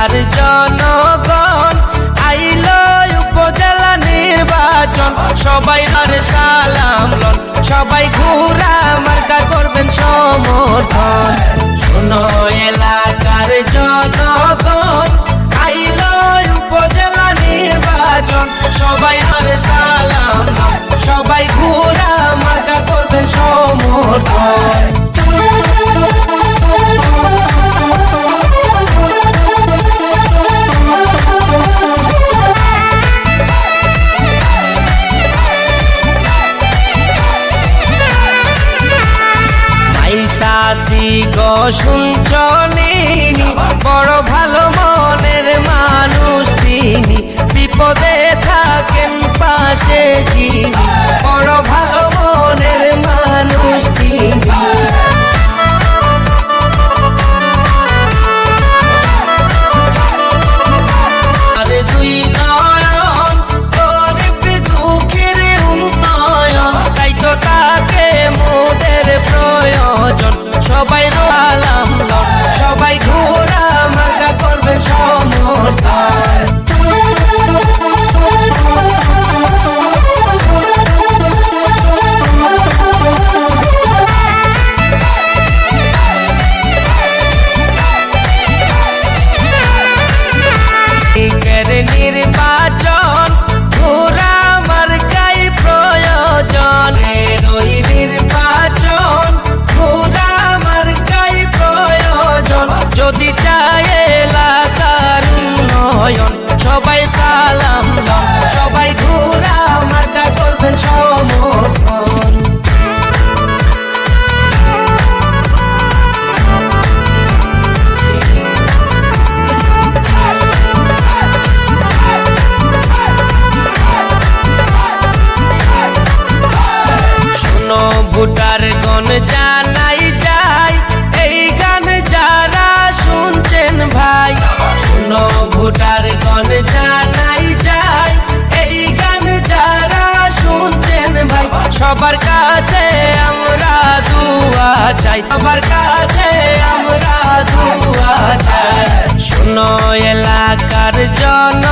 এলাকার জনগণ আইলো উপজেলা নির্বাচন, সবাই আর সালাম লন, সবাই ঘুরা মার্কা করবেন সমর্থন। শোনো এলাকার জনগণ আইলো উপজেলা নির্বাচন, সবাই আর সালাম লন, সবাই ঘুরা মার্কা করবেন সমর্থন। চাষি গো শুনছনি, বড় ভালো মনের মানুষ তিনি, বিপদে থাকেন পাশে যিনি, বড় ভালো মনের মানুষ তিনি। আরে দুই নয়ন গরিব দুঃখের উন্নয়ন, তাই তো তাকে মোদের প্রয়োজন, সবাই সালাম লন, সবাই ঘোরা মার্কা করবেন সমর্থন। নির্বাচন ঘোরা মার্কাই প্রয়োজন, ওই নির্বাচন ঘোরা মার্কাই প্রয়োজন, যদি চায় এলাকার উন্নয়ন, সবাই সালাম লন, সবাই ঘোরা মার্কা করবেন সমর্থন। ভোটার গণ জানাই যায় এই গান যারা শুনছেন ভাই, শুনো ভোটার গণ জানাই যায় এই গান যারা শুনছেন ভাই, সবার কাছে আমরা দুয়া চাই, সবার কাছে আমরা দুয়া চাই। শুনো এলাকার জন